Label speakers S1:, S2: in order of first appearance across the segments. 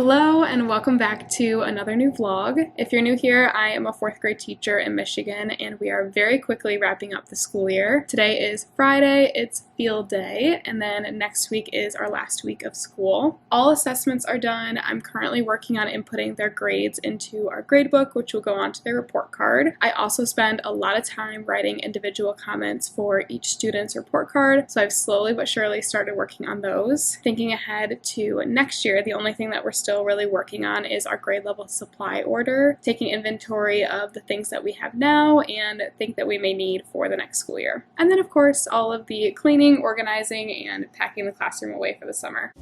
S1: Hello and welcome back to another new vlog. If you're new here, I am a 4th grade teacher in Michigan and we are very quickly wrapping up the school year. Today is Friday, it's field day, and then next week is our last week of school. All assessments are done. I'm currently working on inputting their grades into our gradebook, which will go onto their report card. I also spend a lot of time writing individual comments for each student's report card, so I've slowly but surely started working on those. Thinking ahead to next year, the only thing that we're still really working on is our grade level supply order, taking inventory of the things that we have now and think that we may need for the next school year. And then of course all of the cleaning, organizing, and packing the classroom away for the summer.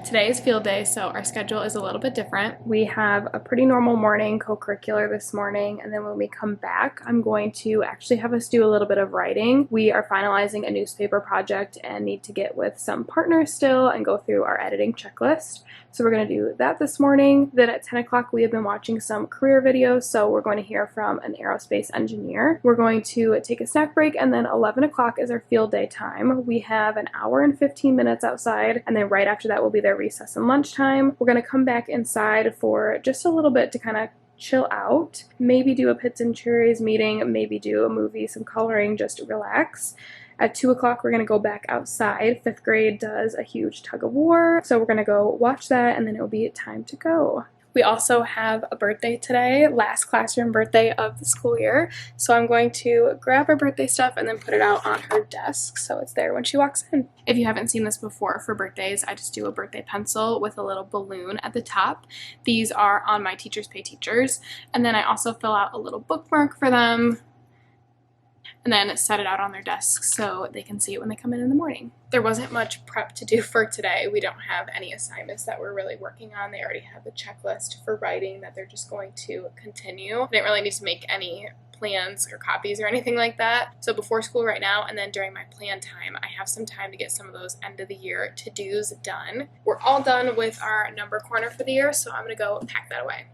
S1: Today is field day, so our schedule is a little bit different. We have a pretty normal morning co-curricular this morning, and then when we come back, I'm going to actually have us do a little bit of writing. We are finalizing a newspaper project and need to get with some partners still and go through our editing checklist. So we're going to do that this morning. Then at 10 o'clock, we have been watching some career videos, so we're going to hear from an aerospace engineer. We're going to take a snack break, and then 11 o'clock is our field day time. We have an hour and 15 minutes outside, and then right after that will be their recess and lunchtime. We're going to come back inside for just a little bit to kind of chill out, maybe do a Pits and Cherries meeting, maybe do a movie, some coloring, just relax. At 2 o'clock, we're going to go back outside. 5th grade does a huge tug of war, so we're going to go watch that, and then it'll be time to go. We also have a birthday today, last classroom birthday of the school year, so I'm going to grab her birthday stuff and then put it out on her desk so it's there when she walks in. If you haven't seen this before, for birthdays, I just do a birthday pencil with a little balloon at the top. These are on my Teachers Pay Teachers, and then I also fill out a little bookmark for them, and then set it out on their desks so they can see it when they come in the morning. There wasn't much prep to do for today. We don't have any assignments that we're really working on. They already have the checklist for writing that they're just going to continue. They didn't really need to make any plans or copies or anything like that. So before school right now and then during my plan time, I have some time to get some of those end of the year to-dos done. We're all done with our number corner for the year, so I'm gonna go pack that away.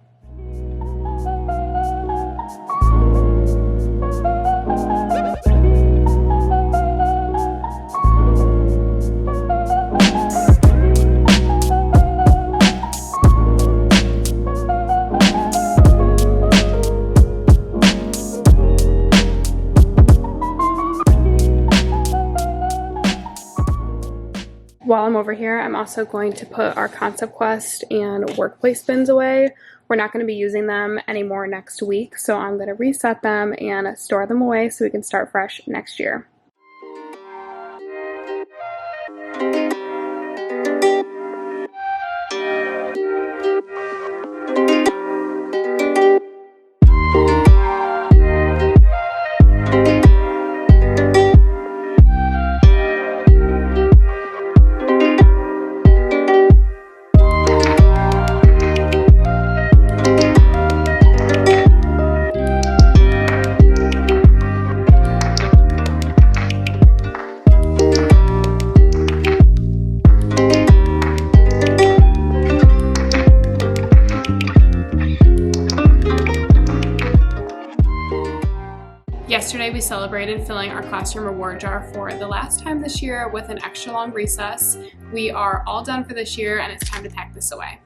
S1: While I'm over here, I'm also going to put our concept quest and workplace bins away. We're not going to be using them anymore next week, so I'm going to reset them and store them away so we can start fresh next year. Yesterday we celebrated filling our classroom reward jar for the last time this year with an extra long recess. We are all done for this year and it's time to pack this away.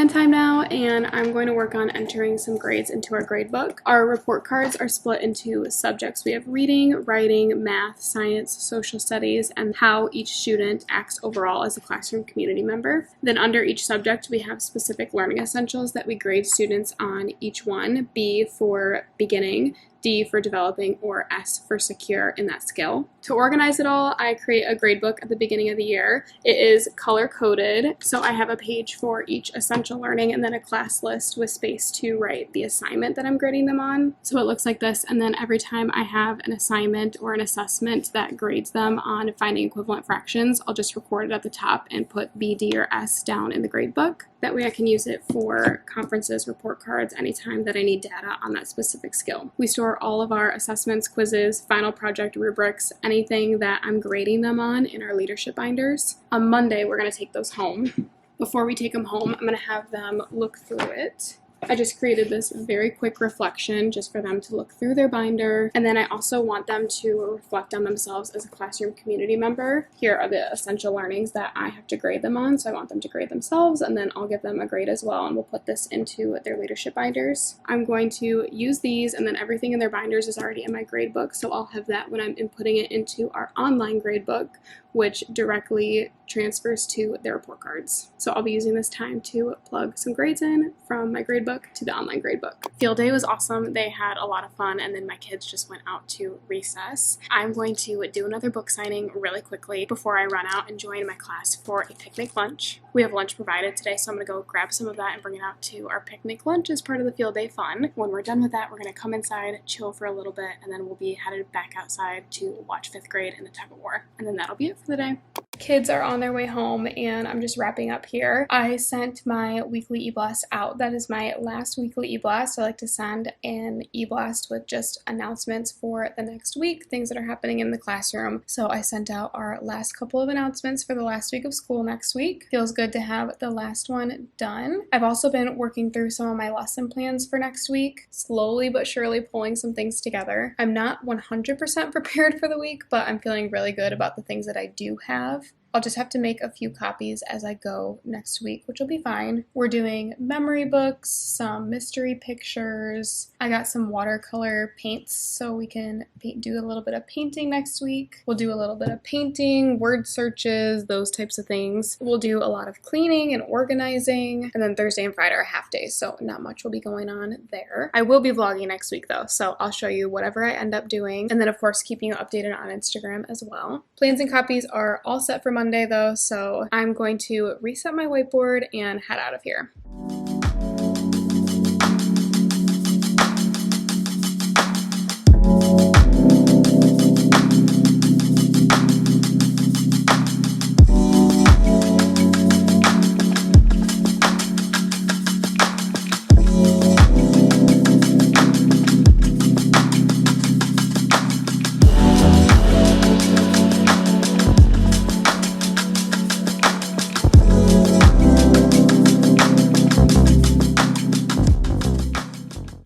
S1: exam time now, and I'm going to work on entering some grades into our gradebook. Our report cards are split into subjects. We have reading, writing, math, science, social studies, and how each student acts overall as a classroom community member. Then under each subject, we have specific learning essentials that we grade students on each one. B for beginning, D for developing, or S for secure in that skill. To organize it all, I create a gradebook at the beginning of the year. It is color-coded, so I have a page for each essential learning and then a class list with space to write the assignment that I'm grading them on. So it looks like this, and then every time I have an assignment or an assessment that grades them on finding equivalent fractions, I'll just record it at the top and put B, D, or S down in the gradebook. That way I can use it for conferences, report cards, anytime that I need data on that specific skill. We store all of our assessments, quizzes, final project rubrics, anything that I'm grading them on in our leadership binders. On Monday, we're going to take those home. Before we take them home, I'm going to have them look through it. I just created this very quick reflection just for them to look through their binder, and then I also want them to reflect on themselves as a classroom community member. Here are the essential learnings that I have to grade them on, so I want them to grade themselves, and then I'll give them a grade as well, and we'll put this into their leadership binders. I'm going to use these, and then everything in their binders is already in my gradebook, so I'll have that when I'm inputting it into our online gradebook, which directly transfers to their report cards. So I'll be using this time to plug some grades in from my gradebook to the online gradebook. Field day was awesome. They had a lot of fun, and then my kids just went out to recess. I'm going to do another book signing really quickly before I run out and join my class for a picnic lunch. We have lunch provided today, so I'm going to go grab some of that and bring it out to our picnic lunch as part of the field day fun. When we're done with that, we're going to come inside, chill for a little bit, and then we'll be headed back outside to watch 5th grade in the tug of war. And then that'll be it for the day. Kids are on their way home, and I'm just wrapping up here. I sent my weekly e-blast out. That is my last weekly e-blast. I like to send an e-blast with just announcements for the next week, things that are happening in the classroom. So I sent out our last couple of announcements for the last week of school next week. Feels good to have the last one done. I've also been working through some of my lesson plans for next week, slowly but surely pulling some things together. I'm not 100% prepared for the week, but I'm feeling really good about the things that I do have. I'll just have to make a few copies as I go next week, which will be fine. We're doing memory books, some mystery pictures. I got some watercolor paints so we can do a little bit of painting next week. We'll do a little bit of painting, word searches, those types of things. We'll do a lot of cleaning and organizing, and then Thursday and Friday are half days, so not much will be going on there. I will be vlogging next week though, so I'll show you whatever I end up doing, and then of course keeping you updated on Instagram as well. Plans and copies are all set for Monday though, so I'm going to reset my whiteboard and head out of here.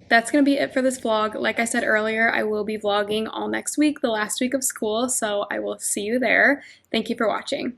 S1: That's going to be it for this vlog. Like I said earlier, I will be vlogging all next week, the last week of school, so I will see you there. Thank you for watching.